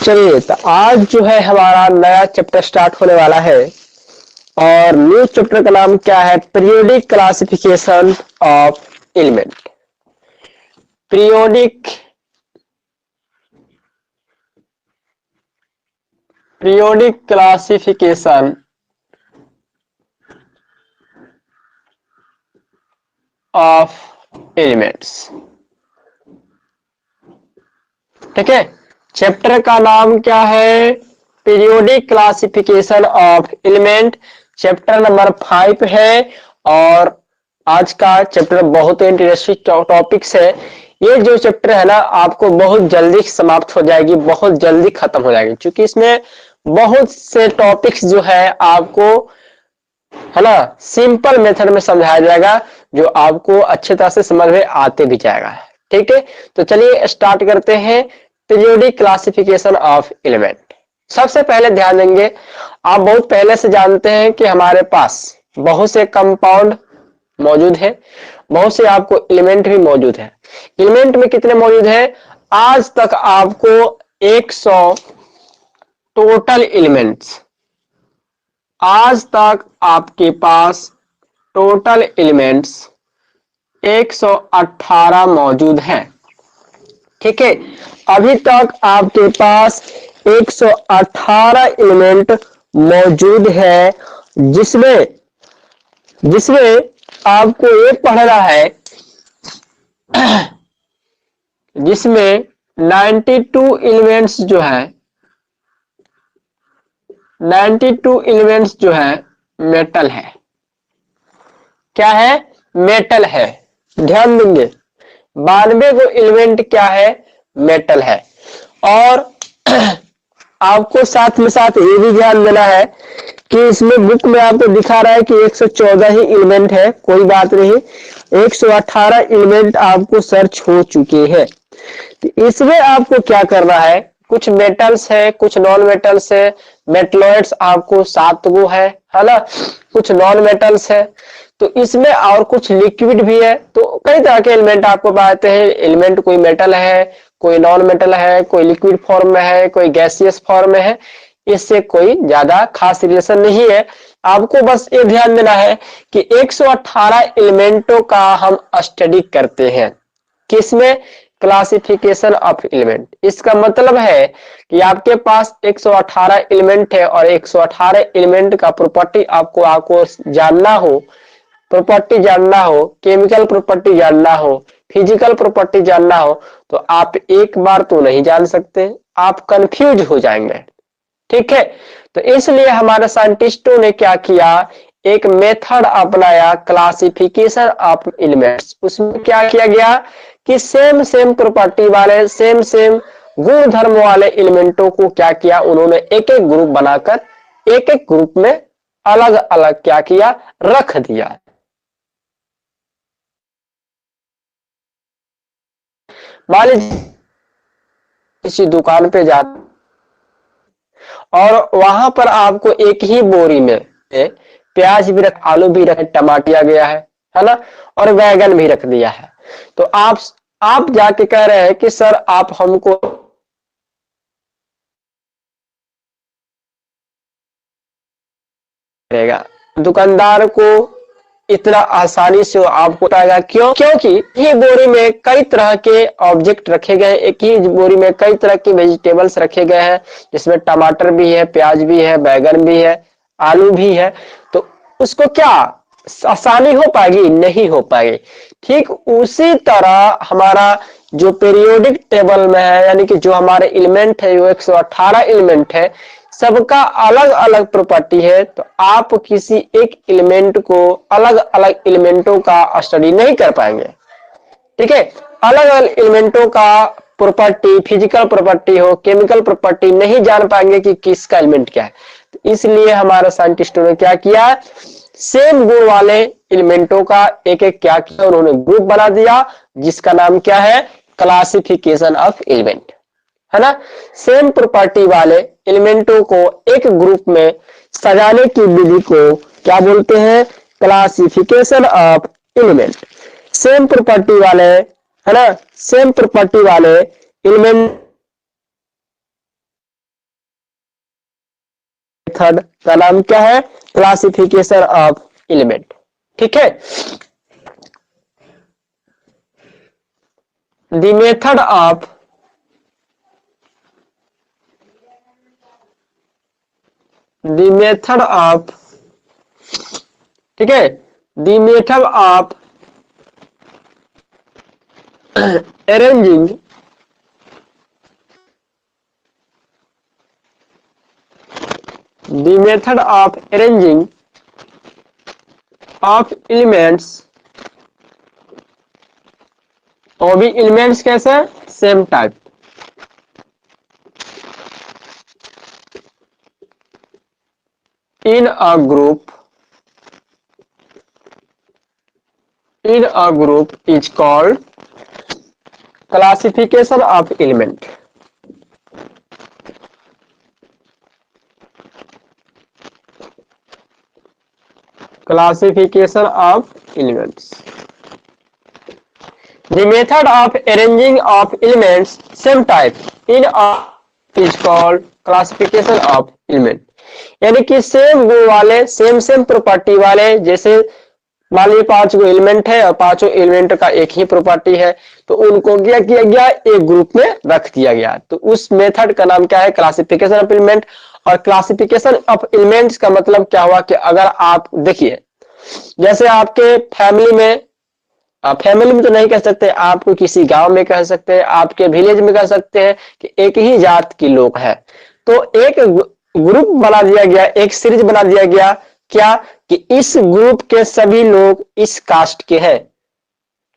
चलिए, तो आज जो है हमारा नया चैप्टर स्टार्ट होने वाला है और न्यू चैप्टर का नाम क्या है? Periodic classification of element. Periodic classification of elements. ठीक है, चैप्टर का नाम क्या है? Periodic classification of element. Chapter number 5 है और आज का चैप्टर बहुत इंटरेस्टिंग टॉपिक्स है। ये जो चैप्टर है ना, आपको बहुत जल्दी समाप्त हो जाएगी, बहुत जल्दी खत्म हो जाएगी, क्योंकि इसमें बहुत से टॉपिक्स जो है आपको, है ना, सिंपल मेथड में समझाया जाएगा, जो आपको अच्छे तरह से समझ में आते भी जाएगा। ठीक है, तो चलिए स्टार्ट करते हैं पीरियोडिक क्लासिफिकेशन ऑफ एलिमेंट। सबसे पहले ध्यान देंगे, आप बहुत पहले से जानते हैं कि हमारे पास बहुत से कंपाउंड मौजूद है, बहुत से आपको एलिमेंट भी मौजूद है। एलिमेंट में कितने मौजूद है? आज तक आपको 100 टोटल एलिमेंट्स, आज तक आपके पास टोटल एलिमेंट्स 118 मौजूद हैं। ठीक है, अभी तक आपके पास 118 एलिमेंट मौजूद है, जिसमें आपको ये पढ़ना है, जिसमें 92 एलिमेंट्स जो है, 92 एलिमेंट्स जो है मेटल है। क्या है? मेटल है। ध्यान देंगे, 92 को एलिमेंट क्या है? मेटल है। और आपको साथ में साथ ये भी ध्यान देना है कि इसमें बुक में आपको दिखा रहा है कि 114 ही एलिमेंट है, कोई बात नहीं, 118 एलिमेंट आपको सर्च हो चुके हैं। तो इसमें आपको क्या करना है? कुछ मेटल्स है, कुछ नॉन मेटल्स है। मेटलॉइड्स आपको 7 गो है ना, कुछ नॉन मेटल्स है, तो इसमें और कुछ लिक्विड भी है। तो कई तरह के एलिमेंट आपको पाते हैं। एलिमेंट कोई मेटल है, कोई नॉन मेटल है, कोई लिक्विड फॉर्म में है, कोई गैसियस फॉर्म में है। इससे कोई ज्यादा खास रिलेशन नहीं है। आपको बस ये ध्यान देना है कि 118 एलिमेंटों का हम स्टडी करते हैं। किसमें? Classification of element. इसका मतलब है कि आपके पास 118 एलिमेंट है और 118 एलिमेंट का प्रॉपर्टी आपको जानना हो, प्रॉपर्टी जानना हो, केमिकल प्रॉपर्टी जानना हो, फिजिकल प्रॉपर्टी जानना हो, तो आप एक बार तो नहीं जान सकते, आप कंफ्यूज हो जाएंगे। ठीक है, तो इसलिए हमारे साइंटिस्टों ने क्या किया? एक मेथड अपनाया क्लासिफिकेशन ऑफ एलिमेंट्स। उसमें क्या किया गया कि सेम प्रॉपर्टी वाले, सेम गुण धर्म वाले एलिमेंटों को क्या किया? उन्होंने एक एक ग्रुप बनाकर एक एक ग्रुप में अलग अलग क्या किया? रख दिया। मान लीजिए किसी दुकान पे जाते और वहां पर आपको एक ही बोरी में प्याज भी रख, आलू भी रख, टमाटर गया है ना, और बैगन भी रख दिया है। तो आप जाके कह रहे हैं कि सर आप हमको रहेगा, दुकानदार को इतना आसानी से आपको बताएगा। क्यों? क्योंकि ये बोरी में कई तरह के ऑब्जेक्ट रखे गए हैं, एक ही बोरी में कई तरह के वेजिटेबल्स रखे गए हैं, जिसमें टमाटर भी है, प्याज भी है, बैगन भी है, आलू भी है। तो उसको क्या आसानी हो पाएगी? नहीं हो पाएगी। ठीक उसी तरह हमारा जो पीरियोडिक टेबल में है, यानी कि जो हमारे एलिमेंट है, वो 118 एलिमेंट है, सबका अलग अलग प्रॉपर्टी है। तो आप किसी एक एलिमेंट को, अलग अलग एलिमेंटों का स्टडी नहीं कर पाएंगे। ठीक है, अलग अलग एलिमेंटों का प्रॉपर्टी, फिजिकल प्रॉपर्टी हो, केमिकल प्रॉपर्टी नहीं जान पाएंगे कि किसका एलिमेंट क्या है। तो इसलिए हमारे साइंटिस्टों ने क्या किया? सेम गुण वाले एलिमेंटों का एक एक क्या किया? उन्होंने ग्रुप बना दिया, जिसका नाम क्या है? क्लासिफिकेशन ऑफ एलिमेंट, है ना। सेम प्रॉपर्टी वाले एलिमेंटों को एक ग्रुप में सजाने की विधि को क्या बोलते हैं? Classification of element. Same property वाले, है ना, सेम प्रॉपर्टी वाले एलिमेंट मेथड का नाम क्या है? Classification of element. ठीक है, द मेथड ऑफ ठीक है, the method of arranging the method of arranging of elements, और भी एलिमेंट्स कैसे? Same type. In a group is called classification of element. Classification of elements, the method of arranging of elements same type in a is called classification of element। यानी कि same गुण वाले, same property वाले, जैसे मान लीजिए 5 गो element है और पांचों एलिमेंट का एक ही प्रॉपर्टी है, तो उनको क्या किया गया? एक ग्रुप में रख दिया गया। तो उस मेथड का नाम क्या है? Classification of element. और क्लासिफिकेशन ऑफ एलिमेंट्स का मतलब क्या हुआ कि अगर आप देखिए, जैसे आपके फैमिली में तो नहीं कह सकते, आपको किसी गांव में कह सकते हैं, आपके विलेज में कह सकते हैं कि एक ही जात के लोग हैं, तो एक ग्रुप बना दिया गया, एक सीरीज बना दिया गया, क्या कि इस ग्रुप के सभी लोग इस कास्ट के हैं,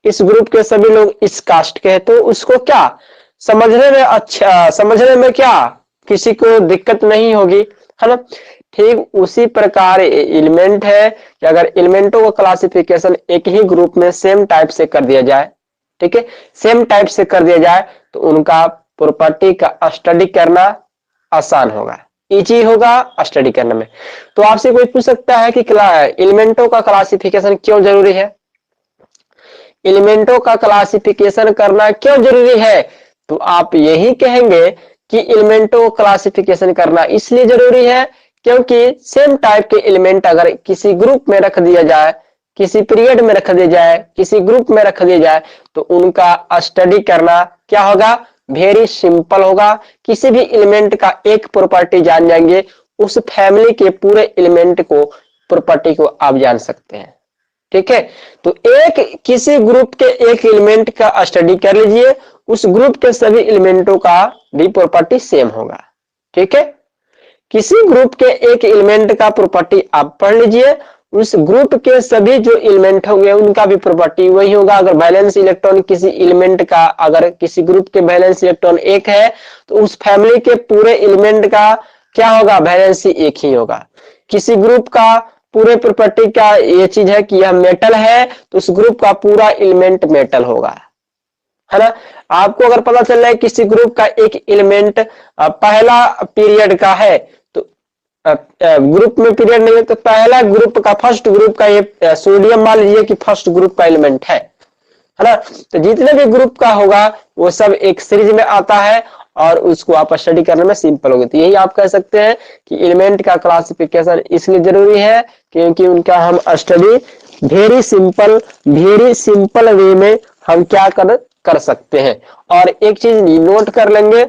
इस ग्रुप के सभी लोग इस कास्ट के हैं, तो उसको क्या समझने में समझने में क्या किसी को दिक्कत नहीं होगी, है ना। ठीक उसी प्रकार एलिमेंट है कि अगर एलिमेंटों का क्लासिफिकेशन एक ही ग्रुप में सेम टाइप से कर दिया जाए, ठीक है, सेम टाइप से कर दिया जाए, तो उनका प्रॉपर्टी का स्टडी करना आसान होगा, इजी होगा स्टडी करने में। तो आपसे कोई पूछ सकता है कि एलिमेंटों का क्लासिफिकेशन क्यों जरूरी है? एलिमेंटों का क्लासिफिकेशन करना क्यों जरूरी है? तो आप यही कहेंगे कि एलिमेंटों को क्लासिफिकेशन करना इसलिए जरूरी है क्योंकि सेम टाइप के एलिमेंट अगर किसी ग्रुप में रख दिया जाए, किसी पीरियड में रख दिया जाए, किसी ग्रुप में रख दिया जाए, तो उनका स्टडी करना क्या होगा? वेरी सिंपल होगा। किसी भी एलिमेंट का एक प्रॉपर्टी जान जाएंगे, उस फैमिली के पूरे एलिमेंट को प्रॉपर्टी को आप जान सकते हैं। ठीक है, तो एक किसी ग्रुप के एक एलिमेंट का स्टडी कर लीजिए, उस ग्रुप के सभी एलिमेंटों का भी प्रॉपर्टी सेम होगा। ठीक है, किसी ग्रुप के एक एलिमेंट का प्रॉपर्टी आप पढ़ लीजिए, उस ग्रुप के सभी जो एलिमेंट होंगे उनका भी प्रॉपर्टी वही होगा। अगर वैलेंस इलेक्ट्रॉन किसी एलिमेंट का, अगर किसी ग्रुप के वैलेंस इलेक्ट्रॉन एक है, तो उस फैमिली के पूरे एलिमेंट का क्या होगा? वैलेंसी एक ही होगा। किसी ग्रुप का पूरे प्रॉपर्टी का ये चीज है कि यह मेटल है, तो उस ग्रुप का पूरा एलिमेंट मेटल होगा, है ना। आपको अगर पता चल रहा है किसी ग्रुप का एक एलिमेंट पहला पीरियड का है, तो ग्रुप में पीरियड नहीं है, तो पहला ग्रुप का, फर्स्ट ग्रुप का ये सोडियम मान लीजिए कि फर्स्ट ग्रुप का एलिमेंट है ना। तो जितने भी ग्रुप का होगा वो सब एक सीरीज में आता है और उसको आप स्टडी करने में सिंपल होगी। तो यही आप कह सकते हैं कि एलिमेंट का क्लासिफिकेशन इसलिए जरूरी है क्योंकि उनका हम स्टडी वेरी सिंपल वे में हम क्या कर सकते हैं। और एक चीज नोट कर लेंगे,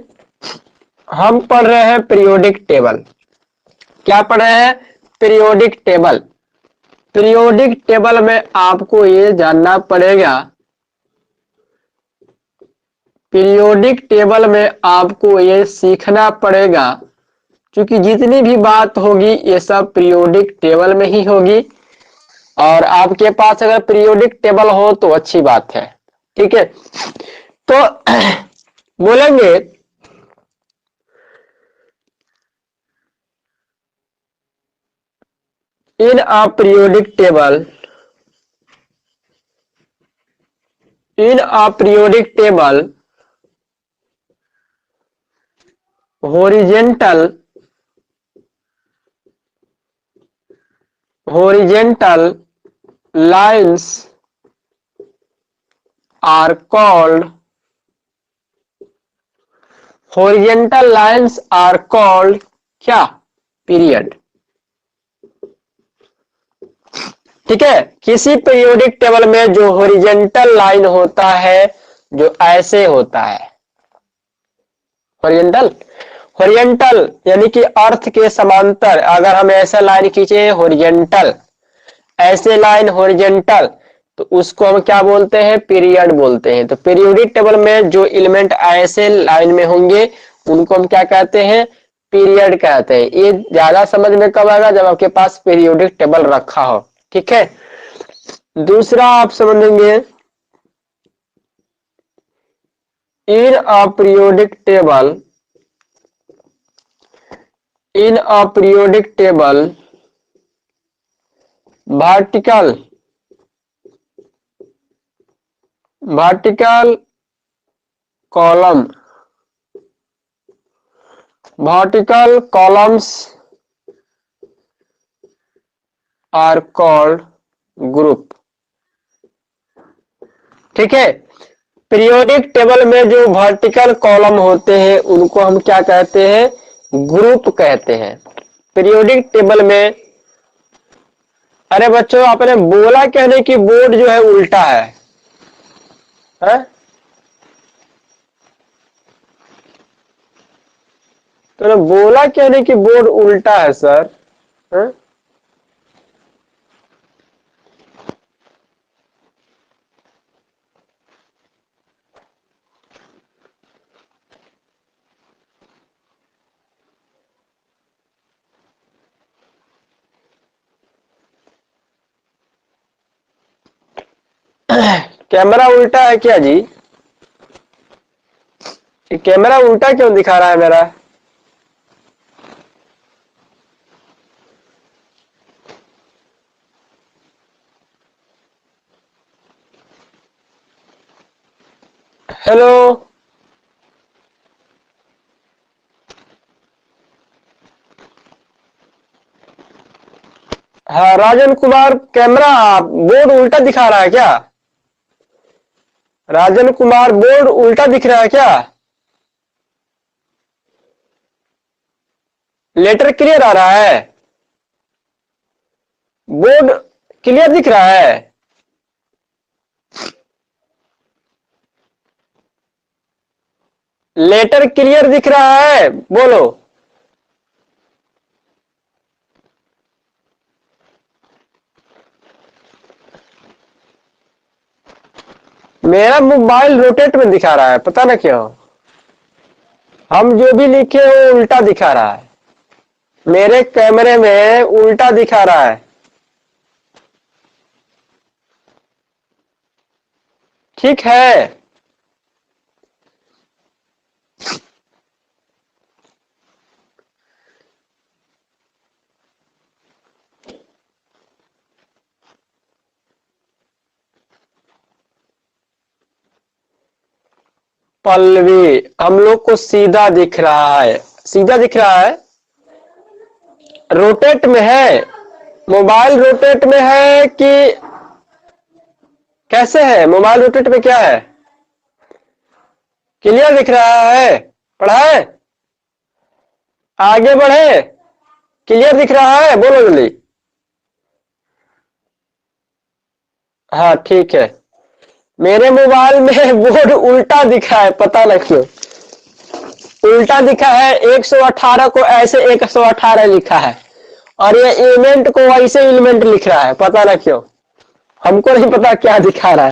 हम पढ़ रहे हैं पीरियोडिक टेबल। क्या पढ़ रहे हैं? Periodic table. पीरियोडिक टेबल में आपको ये जानना पड़ेगा, पीरियोडिक टेबल में आपको ये सीखना पड़ेगा, क्योंकि जितनी भी बात होगी ये सब पीरियोडिक टेबल में ही होगी। और आपके पास अगर पीरियोडिक टेबल हो तो अच्छी बात है। ठीक है, तो बोलेंगे in a periodic table, in a periodic table horizontal lines are called क्या? पीरियड। ठीक है, किसी पीरियोडिक टेबल में जो हॉरिजेंटल लाइन होता है जो ऐसे होता है, हॉरिजेंटल, हॉरिजेंटल यानी कि अर्थ के समांतर, अगर हम ऐसा लाइन खींचे हॉरिजेंटल, ऐसे लाइन हॉरिजेंटल, तो उसको हम क्या बोलते हैं, पीरियड बोलते हैं। तो पीरियोडिक टेबल में जो एलिमेंट ऐसे लाइन में होंगे उनको हम क्या कहते हैं, पीरियड कहते हैं। ये ज्यादा समझ में कब आएगा, जब आपके पास पीरियोडिक टेबल रखा हो। ठीक है, दूसरा आप समझेंगे, in a periodic table, in a periodic table vertical, vertical column, vertical columns are called group. ठीक है, पीरियोडिक टेबल में जो वर्टिकल कॉलम होते हैं उनको हम क्या कहते हैं, ग्रुप कहते हैं। पीरियोडिक टेबल में, अरे बच्चों आपने बोला कहने की बोर्ड जो है उल्टा है? तो बोला कहने की बोर्ड उल्टा है सर, है? कैमरा उल्टा है क्या जी? कैमरा उल्टा क्यों दिखा रहा है मेरा? हेलो, हाँ राजन कुमार, कैमरा बोर्ड उल्टा दिखा रहा है क्या? राजन कुमार बोर्ड उल्टा दिख रहा है क्या? लेटर क्लियर आ रहा है? बोर्ड क्लियर दिख रहा है? लेटर क्लियर दिख रहा है, बोलो। मेरा मोबाइल रोटेट में दिखा रहा है, पता ना क्यों। हम जो भी लिखे वो उल्टा दिखा रहा है, मेरे कैमरे में उल्टा दिखा रहा है। ठीक है, पल्लवी हम लोग को सीधा दिख रहा है, सीधा दिख रहा है। रोटेट में है, मोबाइल रोटेट में है कि कैसे है? मोबाइल रोटेट में क्या है? क्लियर दिख रहा है? पढ़ाए, आगे बढ़े, क्लियर दिख रहा है, बोलो जल्दी। हाँ ठीक है, मेरे मोबाइल में बोर्ड उल्टा दिखा है, पता ना क्यों उल्टा दिखा है। 118 को ऐसे 118 लिखा है और ये एलिमेंट को वैसे एलिमेंट लिख रहा है, पता ना क्यों, हमको नहीं पता क्या दिखा रहा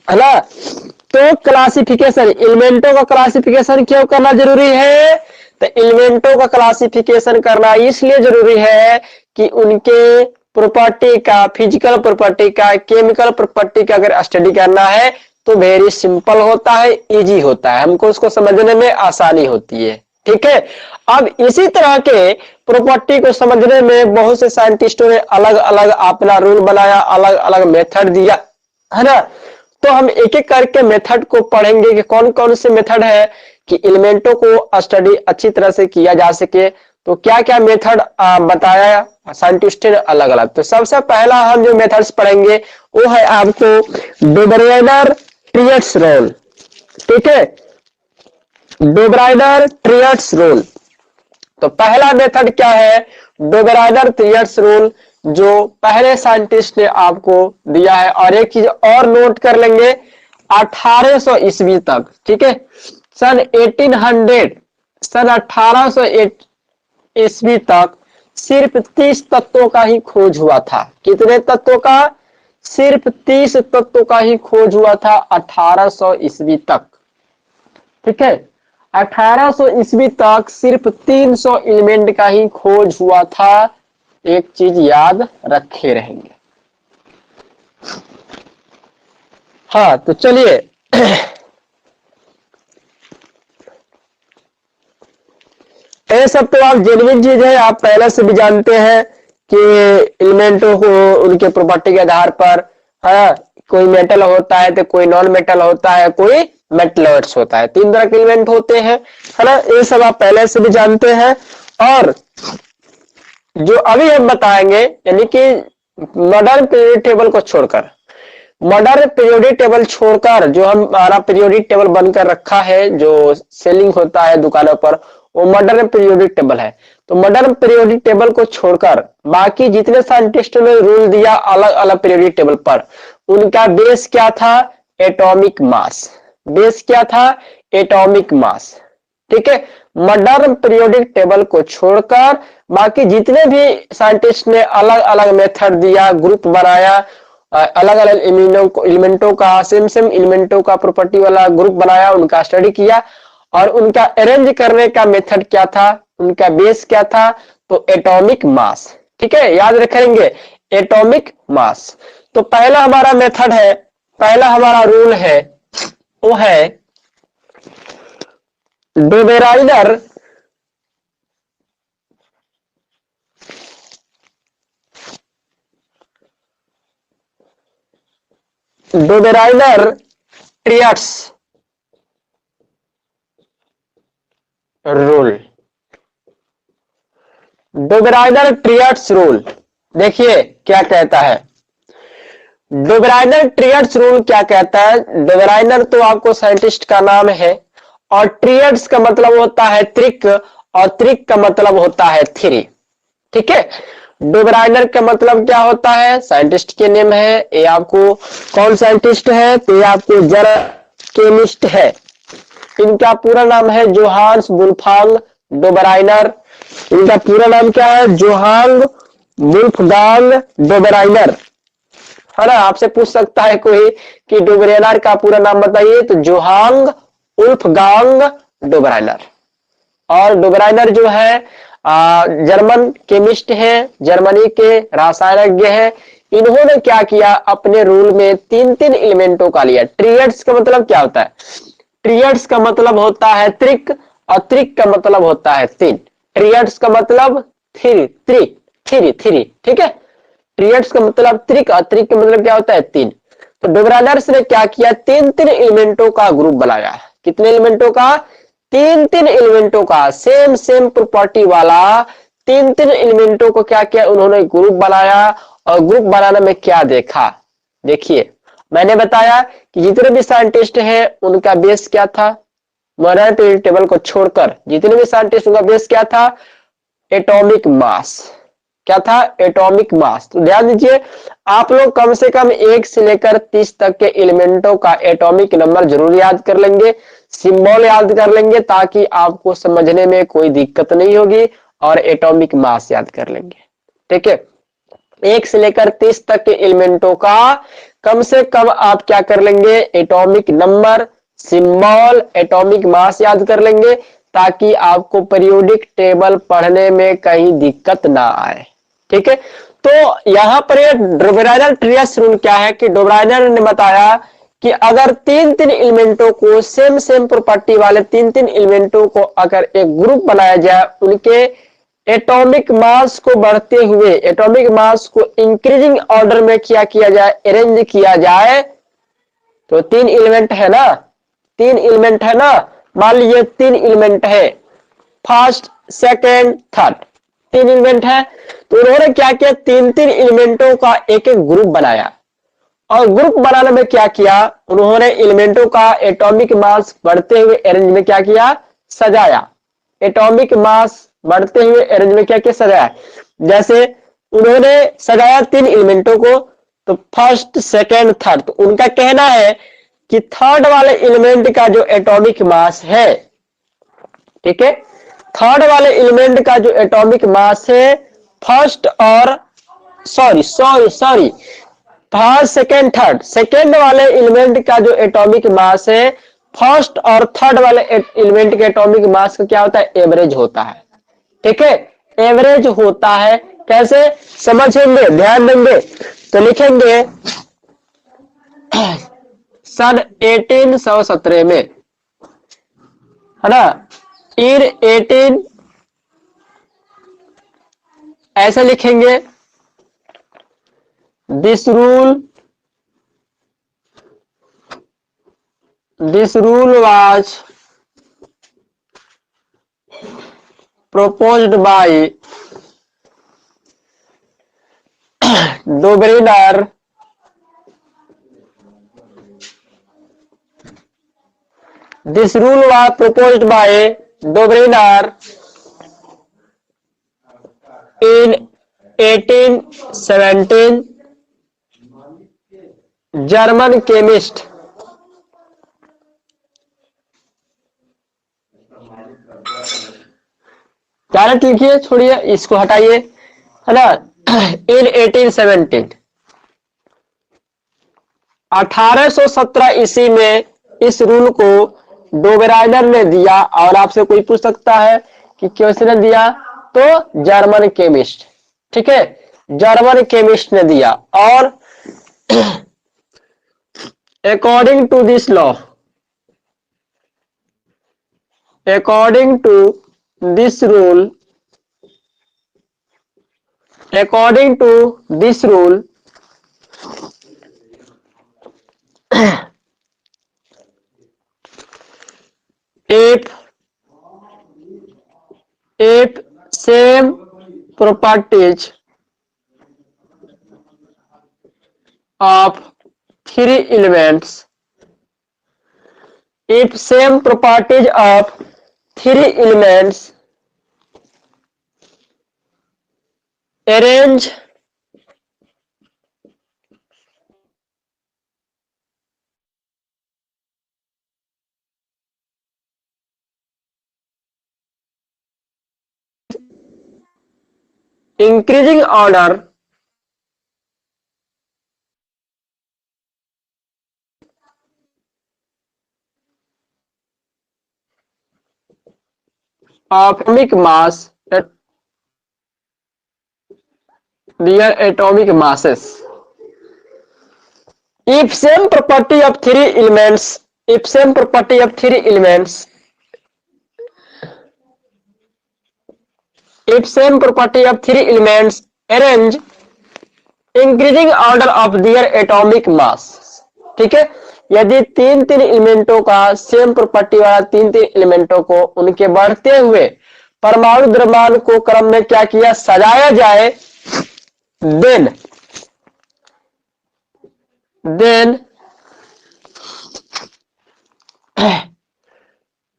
है ना। तो क्लासिफिकेशन, एलिमेंटों का क्लासिफिकेशन क्यों करना जरूरी है? तो एलिमेंटों का क्लासिफिकेशन करना इसलिए जरूरी है कि उनके प्रॉपर्टी का, फिजिकल प्रॉपर्टी का, केमिकल प्रॉपर्टी का अगर स्टडी करना है तो वेरी सिंपल होता है, इजी होता है, हमको उसको समझने में आसानी होती है। ठीक है, अब इसी तरह के प्रॉपर्टी को समझने में बहुत से साइंटिस्टों ने अलग अलग अपना रूल बनाया, अलग अलग मेथड दिया, है ना। तो हम एक एक करके मेथड को पढ़ेंगे कि कौन कौन से मेथड है कि एलिमेंटों को स्टडी अच्छी तरह से किया जा सके। तो क्या क्या मेथड बताया साइंटिस्ट ने अलग अलग। तो सबसे पहला हम जो मेथड्स पढ़ेंगे वो है आपको डे ब्राइडर ट्रियड्स रूल। ठीक है, डे ब्राइडर ट्रियड्स रूल। तो पहला मेथड क्या है, डे ब्राइडर ट्रियड्स रूल। जो पहले साइंटिस्ट ने आपको दिया है। और एक चीज और नोट कर लेंगे, 1800 ईस्वी तक, ठीक है, सन 1800, सन 1800 ईस्वी तक सिर्फ 30 तत्वों का ही खोज हुआ था। कितने तत्वों का? सिर्फ 30 तत्वों का ही खोज हुआ था 1800 ईस्वी तक, ठीक है। 1800 ईस्वी तक सिर्फ 300 एलिमेंट का ही खोज हुआ था। एक चीज याद रखे रहेंगे। हाँ, तो चलिए ये सब तो आप जेन्युइन चीज है, आप पहले से भी जानते हैं कि एलिमेंटों को उनके प्रॉपर्टी के आधार पर, हाँ, कोई मेटल होता है तो कोई नॉन मेटल होता है, कोई मेटलर्स होता है, 3 तरह के एलिमेंट होते हैं, है ना। ये सब आप पहले से भी जानते हैं। और जो अभी हम बताएंगे, यानी कि मॉडर्न पीरियड टेबल को छोड़कर, मॉडर्न पीरियोडिक टेबल छोड़कर जो हमारा पीरियोडिक टेबल बनकर रखा है, जो सेलिंग होता है दुकानों पर, वो मॉडर्न पीरियोडिक टेबल है। तो मॉडर्न पीरियोडिक टेबल को छोड़कर बाकी जितने साइंटिस्टों ने रूल दिया अलग अलग पीरियोडिक टेबल पर, उनका बेस क्या था? Atomic mass. बेस क्या था? एटॉमिक मास, ठीक है। मॉडर्न पीरियोडिक टेबल को छोड़कर बाकी जितने भी साइंटिस्ट ने अलग अलग मेथड दिया, ग्रुप बनाया, अलग अलग एलिमेंटों का, सेम सेम एलिमेंटों का प्रॉपर्टी वाला ग्रुप बनाया, उनका स्टडी किया। और उनका अरेंज करने का मेथड क्या था? उनका बेस क्या था? तो एटॉमिक मास, ठीक है, याद रखेंगे, एटॉमिक मास। तो पहला हमारा मेथड है, पहला हमारा रूल है, वो है डे बेराइडर ट्रियड्स रूल। डोबेराइडर ट्रियड्स रूल देखिए क्या कहता है। डोबेराइडर ट्रियड्स रूल क्या कहता है? डोबेराइडर तो आपको साइंटिस्ट का नाम है, और ट्रियड्स का मतलब होता है त्रिक, और त्रिक का मतलब होता है थ्री, ठीक है। डोबेराइडर का मतलब क्या होता है? साइंटिस्ट के नेम है। ये आपको कौन साइंटिस्ट है? तो ये आपको जरा केमिस्ट है। इनका पूरा नाम है जोहान्स वुल्फगांग डोबेराइडर। इनका पूरा नाम क्या है? जोहान्ग वुल्फगांग डोबेराइडर, है ना। आपसे पूछ सकता है कोई कि डोबेराइडर का पूरा नाम बताइए, तो जोहान्ग वुल्फगांग डोबेराइडर। और डोबेराइडर जो है जर्मन केमिस्ट है, जर्मनी के रसायनज्ञ है। इन्होंने क्या किया? अपने रूल में 3-3 एलिमेंटों का लिया। ट्रियड्स का मतलब क्या होता है? ट्रियड्स का मतलब होता है त्रिक, और त्रिक का मतलब होता है 3। ट्रियड्स का मतलब थ्री, थ्री, ठीक है। ट्रियड्स का मतलब त्रिक, और त्रिक का मतलब क्या होता है? 3। तो डोबेराइडर्स ने क्या किया? 3-3 एलिमेंटों का ग्रुप बनाया। कितने एलिमेंटों का? 3-3 एलिमेंटों का, सेम सेम प्रॉपर्टी वाला 3-3 एलिमेंटों को क्या किया? उन्होंने ग्रुप बनाया। और ग्रुप बनाने में क्या देखा? देखिए, मैंने बताया कि जितने भी साइंटिस्ट हैं उनका बेस क्या था? मॉडर्न पीरियड टेबल को छोड़कर जितने भी साइंटिस्ट, उनका बेस क्या था? Atomic mass. क्या था? Atomic mass. तो ध्यान दीजिए, आप लोग कम से कम 1 से लेकर 30 तक के एलिमेंटों का एटॉमिक नंबर जरूर याद कर लेंगे, सिंबल याद कर लेंगे, ताकि आपको समझने में कोई दिक्कत नहीं होगी, और एटॉमिक मास याद कर लेंगे, ठीक है। 1 से लेकर 30 तक के एलिमेंटों का कम से कम आप क्या कर लेंगे? Atomic number, symbol, atomic mass याद कर लेंगे, ताकि आपको पीरियोडिक टेबल पढ़ने में कहीं दिक्कत ना आए, ठीक है। तो यहां पर ये डोबेराइडर ट्रियड्स रूल क्या है कि डोबेराइडर ने बताया कि अगर 3-3 एलिमेंटों को, सेम सेम प्रॉपर्टी वाले 3-3 एलिमेंटों को अगर एक ग्रुप बनाया जाए, उनके एटॉमिक मास को बढ़ते हुए, एटॉमिक मास को इंक्रीजिंग ऑर्डर में क्या किया जाए? अरेंज किया जाए। तो 3 एलिमेंट है ना, 3 एलिमेंट है ना, मान लीजिए 3 एलिमेंट है, फर्स्ट, सेकेंड, थर्ड, 3 एलिमेंट है। तो उन्होंने क्या किया? 3-3 एलिमेंटों का एक एक ग्रुप बनाया। और ग्रुप बनाने में क्या किया? उन्होंने एलिमेंटों का एटॉमिक मास बढ़ते हुए अरेंज में क्या किया? सजाया। एटॉमिक मास बढ़ते हुए अरेंज में क्या किया? सजाया। जैसे उन्होंने सजाया 3 एलिमेंटों को, तो फर्स्ट सेकेंड थर्ड। तो उनका कहना है कि थर्ड वाले एलिमेंट का जो एटॉमिक मास है, ठीक है, थर्ड वाले एलिमेंट का जो एटॉमिक मास है फर्स्ट और sorry sorry sorry first second third, second वाले एलिमेंट का जो एटॉमिक मास है फर्स्ट और थर्ड वाले एलिमेंट के एटॉमिक मास का क्या होता है, एवरेज होता है। ठीक है, एवरेज होता है। कैसे समझेंगे, ध्यान देंगे। तो लिखेंगे सन 1817 में, है ना, इन 18 ऐसे लिखेंगे, this rule was proposed by Dobrinar this rule was proposed by Dobrinar in 1817 German chemist. Direct लिखिए, छोड़िए, इसको हटाइए, है ना। इन 1817 1817 ईस्वी में इस रूल को डोबेराइनर ने दिया। और आपसे कोई पूछ सकता है कि किसने दिया, तो जर्मन केमिस्ट, ठीक है, जर्मन केमिस्ट ने दिया। और according to this law, according to this rule, according to this rule if same properties of three elements, if same properties of three elements arrange increasing order of atomic mass at their atomic masses, if same property of three elements, if same property of three elements, if same property of three elements arrange increasing order of their atomic mass, ठीक है, यदि तीन तीन एलिमेंटों का same property वाला तीन तीन एलिमेंटों को उनके बढ़ते हुए परमाणु द्रव्यमान को क्रम में क्या किया, सजाया जाए, then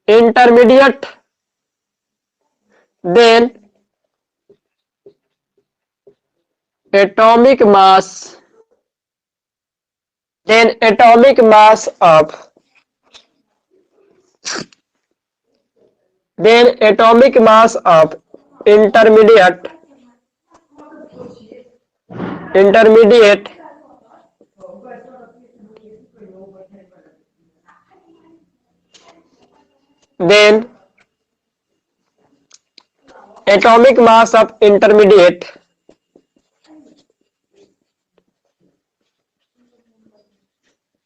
intermediate then atomic mass then atomic mass of then atomic mass of intermediate then atomic mass of intermediate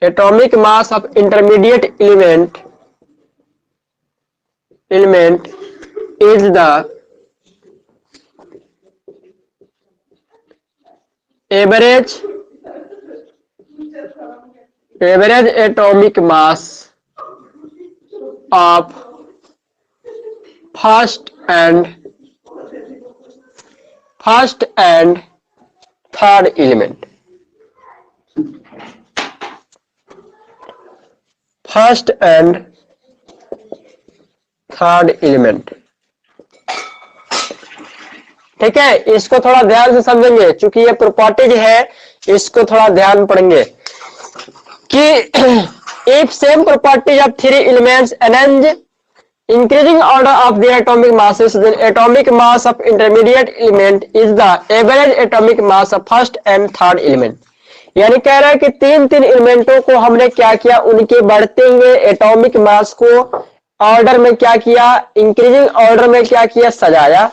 atomic mass of intermediate element is the average atomic mass of first and third element, first and third element। ठीक है, इसको थोड़ा ध्यान से समझेंगे, क्योंकि ये properties है, इसको थोड़ा ध्यान पड़ेंगे कि if same properties of three elements arrange increasing order of their atomic masses, then atomic mass of intermediate element is the average atomic mass of first and third element। यानी कह रहा है कि तीन तीन एलिमेंटों को हमने क्या किया, उनके बढ़ते हुए एटॉमिक मास को ऑर्डर में क्या किया, इंक्रीजिंग ऑर्डर में क्या किया, सजाया।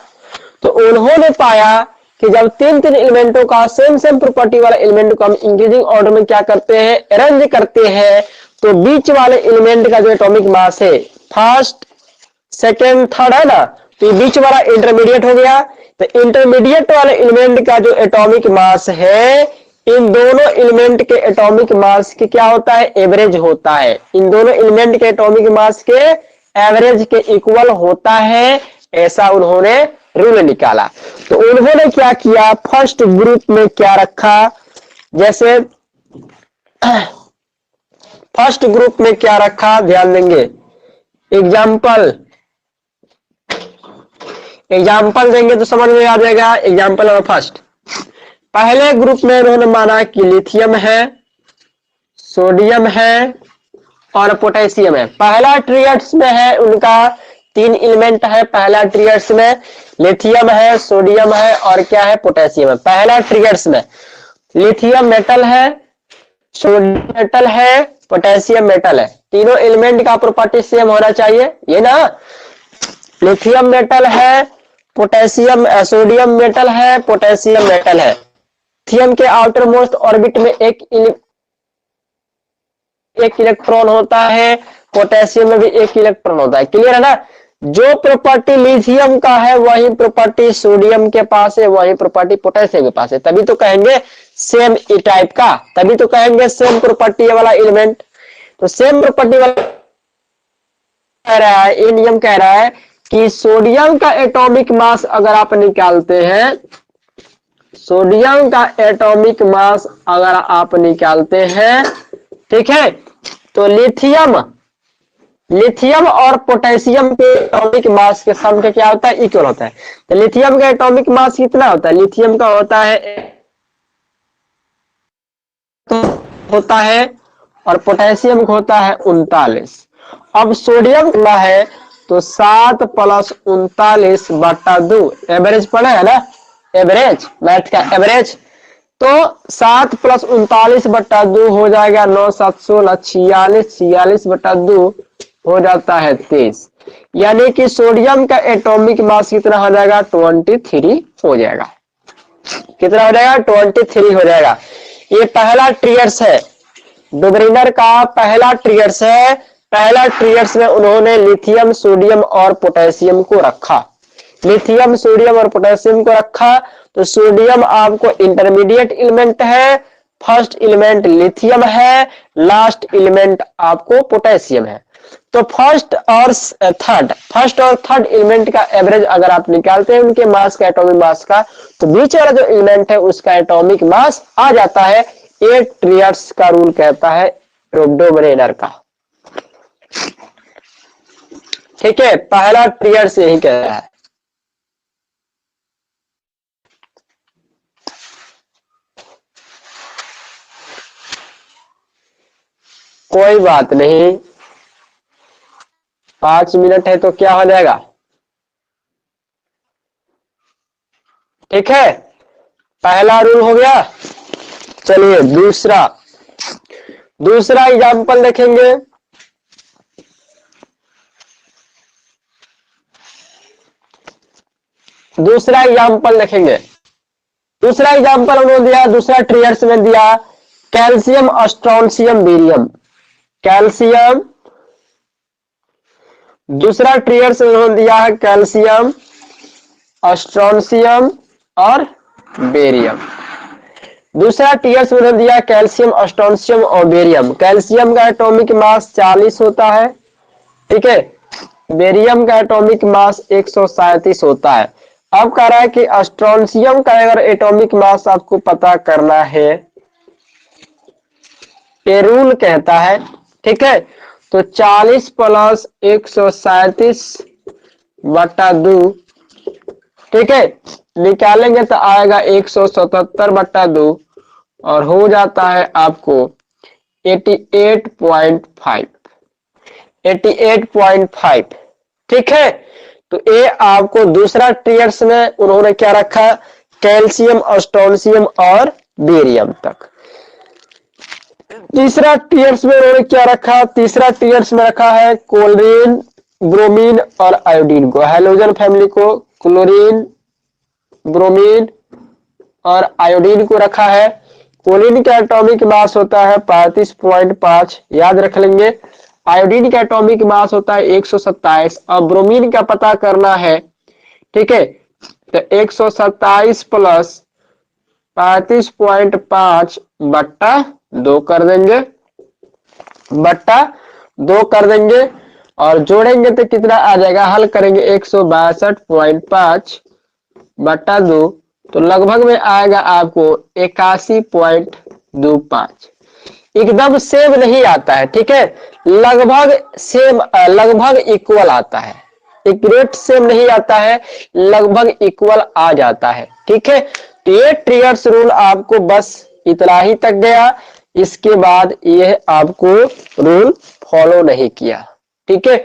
तो उन्होंने पाया कि जब तीन तीन एलिमेंटों का सेम सेम प्रॉपर्टी वाला एलिमेंट को हम इंक्रीजिंग ऑर्डर में क्या करते हैं, अरेंज करते हैं, तो बीच वाले एलिमेंट का जो एटॉमिक मास है, फर्स्ट सेकेंड थर्ड है ना, तो ये बीच वाला इंटरमीडिएट हो गया। तो इंटरमीडिएट वाले एलिमेंट का जो एटॉमिक मास है, इन दोनों एलिमेंट के एटॉमिक मास की क्या होता है, एवरेज होता है। इन दोनों एलिमेंट के एटॉमिक मास के एवरेज के इक्वल होता है, ऐसा उन्होंने रूल निकाला। तो उन्होंने क्या किया, फर्स्ट ग्रुप में क्या रखा, जैसे फर्स्ट ग्रुप में क्या रखा, ध्यान देंगे, एग्जाम्पल देंगे तो समझ में आ जाएगा। एग्जाम्पल नंबर फर्स्ट, पहले ग्रुप में उन्होंने माना कि लिथियम है, सोडियम है और पोटेशियम है। पहला ट्रियड्स में है, उनका तीन एलिमेंट है। पहला ट्रियड्स में लिथियम है, सोडियम है और क्या है, पोटेशियम है। पहला ट्रियड्स में लिथियम मेटल है, सोडियम मेटल है, पोटेशियम मेटल है। तीनों एलिमेंट का प्रॉपर्टी सेम होना चाहिए, ये ना। लिथियम मेटल है, पोटेशियम सोडियम मेटल है, पोटेशियम मेटल है। लिथियम के आउटर मोस्ट ऑर्बिट में एक इलेक्ट्रॉन होता है, पोटेशियम में भी एक इलेक्ट्रॉन होता है। क्लियर है ना। जो प्रॉपर्टी लिथियम का है वही प्रॉपर्टी सोडियम के पास है, वही प्रॉपर्टी पोटेशियम के पास है। तभी तो कहेंगे सेम ई टाइप का, तभी तो कहेंगे सेम प्रॉपर्टी वाला एलिमेंट। तो सेम प्रॉपर्टी वाला कह रहा है, ये नियम कह रहा है कि सोडियम का एटॉमिक मास अगर आप निकालते हैं, सोडियम का एटॉमिक मास अगर आप निकालते हैं, ठीक है, तो लिथियम और पोटेशियम के एटॉमिक मास के सम का क्या होता है, इक्वल होता है। तो लिथियम का एटॉमिक मास कितना होता है, लिथियम का होता है और पोटेशियम का होता है 39। अब सोडियम का है तो 7 + 39/2, एवरेज पढ़ा है ना, एवरेज, मैथ का एवरेज। तो 7 + 39/2 हो जाएगा 9 7 16 46, 46/2 हो जाता है 23। यानी कि सोडियम का एटॉमिक मास कितना हो जाएगा, 23 हो जाएगा। कितना हो जाएगा, 23 हो जाएगा। ये पहला ट्रियड्स है, डुबरिनर का पहला ट्रियड्स है। पहला ट्रियड्स में उन्होंने लिथियम, सोडियम और पोटेशियम को रखा। लिथियम, सोडियम और पोटेशियम को रखा। तो सोडियम आपको इंटरमीडिएट एलिमेंट है, फर्स्ट एलिमेंट लिथियम है, लास्ट एलिमेंट आपको पोटेशियम है। तो फर्स्ट और थर्ड एलिमेंट का एवरेज अगर आप निकालते हैं उनके मास का, एटॉमिक मास का, तो बीच वाला जो एलिमेंट है उसका एटॉमिक मास आ जाता है। ये ट्रियड्स का रूल कहता है, डुबरिनर का। ठीक है, पहला ट्रियड्स यही कह रहा है। कोई बात नहीं, 5 मिनट है तो क्या हो जाएगा। ठीक है, पहला रूल हो गया। चलिए दूसरा एग्जाम्पल देखेंगे। दूसरा एग्जाम्पल उन्होंने दिया, दूसरा ट्रियड्स में दिया कैल्शियम, स्ट्रोंशियम, बेरियम। कैल्शियम, दूसरा ट्रियड्स में उन्होंने दिया है कैल्शियम, स्ट्रोंशियम और बेरियम। दूसरा ट्रियड्स में उन्होंने दिया कैल्शियम, स्ट्रोंशियम और बेरियम। कैल्शियम का एटॉमिक मास 40 होता है, ठीक है। बेरियम का एटॉमिक मास 137 होता है। अब कह रहा है कि स्ट्रोंशियम का अगर एटॉमिक मास आपको पता करना है, ये रूल कहता है, ठीक है, तो 40 + 137/2 ठीक है, निकालेंगे तो आएगा 177/2 और हो जाता है आपको 88.5, 88.5। ठीक है, तो ये आपको दूसरा टीयर्स में उन्होंने क्या रखा, कैल्शियम, स्ट्रोंशियम और बेरियम तक। तीसरा टीयर्स में उन्होंने क्या रखा, तीसरा टीयर्स में रखा है क्लोरीन, ब्रोमीन और आयोडीन को, हैलोजन फैमिली को क्लोरीन, ब्रोमीन और आयोडीन को रखा है। क्लोरीन का एटॉमिक मास होता है 35.5, याद रख लेंगे। आयोडीन का एटॉमिक मास होता है 127 और ब्रोमीन का पता करना है। ठीक है, तो 127 प्लस 35.5 बट्टा 2 कर देंगे, बट्टा 2 कर देंगे और जोड़ेंगे तो कितना आ जाएगा, हल करेंगे 162.5 बट्टा 2, तो लगभग में आएगा आपको 81.25। एकदम सेम नहीं आता है, ठीक है, लगभग सेम, लगभग इक्वल आता है, एक्यूरेट सेम नहीं आता है, लगभग इक्वल आ जाता है। ठीक है, तो ये ट्रियर्स रूल आपको बस इतना ही तक गया, इसके बाद ये आपको रूल फॉलो नहीं किया। ठीक है,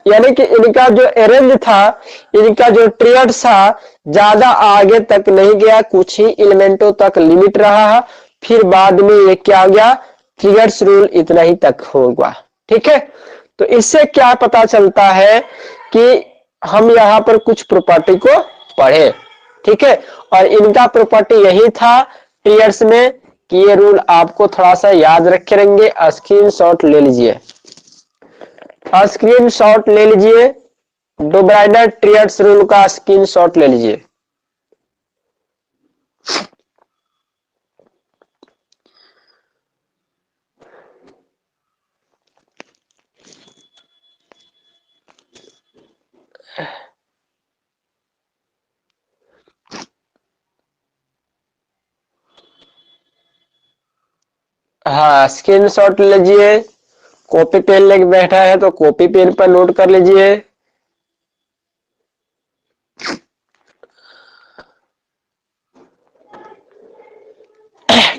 यानी कि इनका जो अरेंज था, इनका जो ट्रियर्स था, ज्यादा आगे तक नहीं गया, कुछ ही एलिमेंटों तक लिमिट रहा, फिर बाद में ये क्या हो गया, ट्रियर्स रूल इतना ही तक होगा। ठीक है, तो इससे क्या पता चलता है कि हम यहाँ पर कुछ प्रॉपर्टी को पढ़े। ठीक है, और इनका प्रॉपर्टी यही था ट्रियर्स में कि ये रूल आपको थोड़ा सा याद रखे रहेंगे। स्क्रीनशॉट ले लीजिए, स्क्रीनशॉट ले लीजिए, डोब्राइनर ट्रियर्स रूल का स्क्रीनशॉट ले लीजिए। हाँ, स्क्रीनशॉट लीजिए, कॉपी पेन लेके बैठा है तो कॉपी पेन पर नोट कर लीजिए।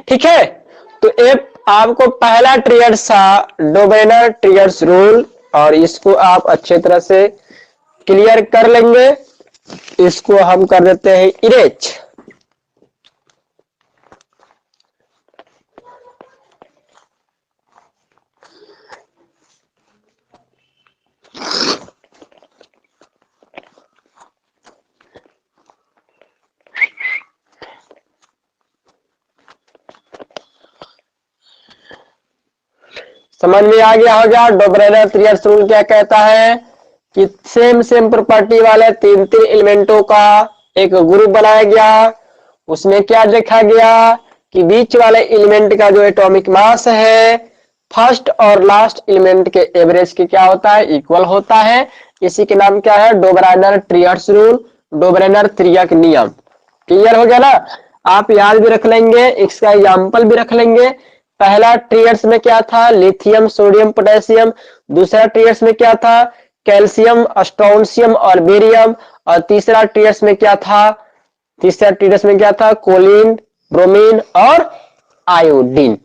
ठीक है, तो एक आपको पहला ट्रियर्स था डोबेनर ट्रियर्स रूल, और इसको आप अच्छे तरह से क्लियर कर लेंगे। इसको हम कर देते हैं इरेज। समझ में आ गया होगा डोब्रेनर ट्रियर्स रूल क्या कहता है कि सेम सेम प्रॉपर्टी वाले तीन तीन एलिमेंटों का एक ग्रुप बनाया गया। उसमें क्या देखा गया कि बीच वाले एलिमेंट का जो एटॉमिक मास है फर्स्ट और लास्ट एलिमेंट के एवरेज के क्या होता है, इक्वल होता है। इसी के नाम क्या है, डोब्रेनर ट्रियर्स रूल, डोब्रेनर त्रियक नियम। क्लियर हो गया ना, आप याद भी रख लेंगे, इसका एग्जाम्पल भी रख लेंगे। पहला ट्रियर्स में क्या था, लिथियम, सोडियम, पोटेशियम। दूसरा ट्रियर्स में क्या था, कैल्शियम, स्ट्रोंशियम और बेरियम। और तीसरा ट्रियर्स में क्या था, तीसरा ट्रियर्स में क्या था, कोलिन, ब्रोमीन और आयोडीन।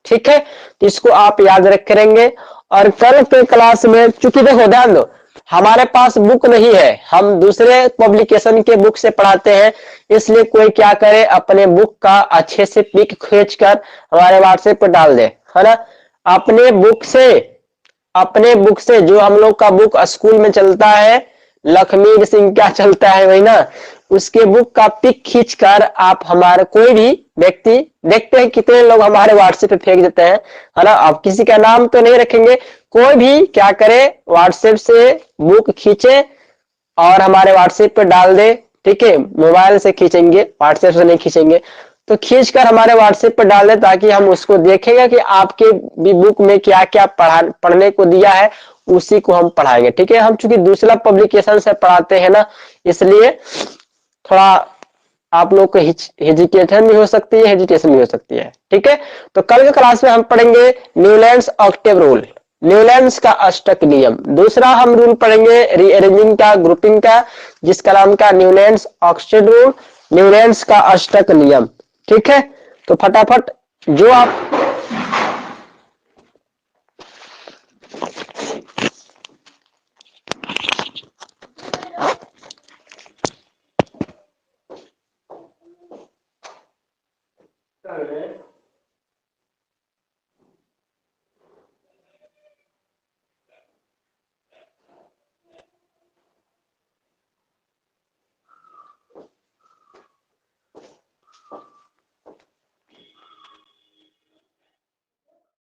ठीक है, तो इसको आप याद रख करेंगे। और कल के क्लास में, चूंकि देखो ध्यान दो, हमारे पास बुक नहीं है, हम दूसरे पब्लिकेशन के बुक से पढ़ाते हैं, इसलिए कोई क्या करे, अपने बुक का अच्छे से पिक खींचकर हमारे व्हाट्सएप पर डाल दे, है ना। अपने बुक से, अपने बुक से जो हम लोग का बुक स्कूल में चलता है, लखमीर सिंह क्या चलता है वही ना, उसके बुक का पिक खींचकर आप हमारे कोई भी व्यक्ति, देखते हैं कितने लोग हमारे व्हाट्सएप पे फेंक देते हैं, है ना। आप किसी का नाम तो नहीं रखेंगे, कोई भी क्या करे, व्हाट्सएप से बुक खींचे और हमारे व्हाट्सएप पे डाल दे। ठीक है, मोबाइल से खींचेंगे, व्हाट्सएप से नहीं खींचेंगे, तो खींचकर हमारे व्हाट्सएप पे डाल दे, ताकि हम उसको देखेंगे कि आपके भी बुक में क्या क्या पढ़ने को दिया है, उसी को हम पढ़ाएंगे। ठीक है, हम चूंकि दूसरा पब्लिकेशन से पढ़ाते हैं ना, इसलिए थोड़ा आप लोग को हेजिटेशन भी हो सकती है, हेजिटेशन भी हो सकती है। ठीक है, तो कल के क्लास में हम पढ़ेंगे न्यूलैंड्स ऑक्टेव रूल। न्यूलैंड्स का अष्टक नियम। दूसरा हम रूल पढ़ेंगे रीअरेंजिंग का, ग्रुपिंग का, जिसका नाम का न्यूलैंड्स ऑक्सटेड रूल, न्यूलैंड्स का अष्टक नियम। ठीक है, तो फटाफट जो आप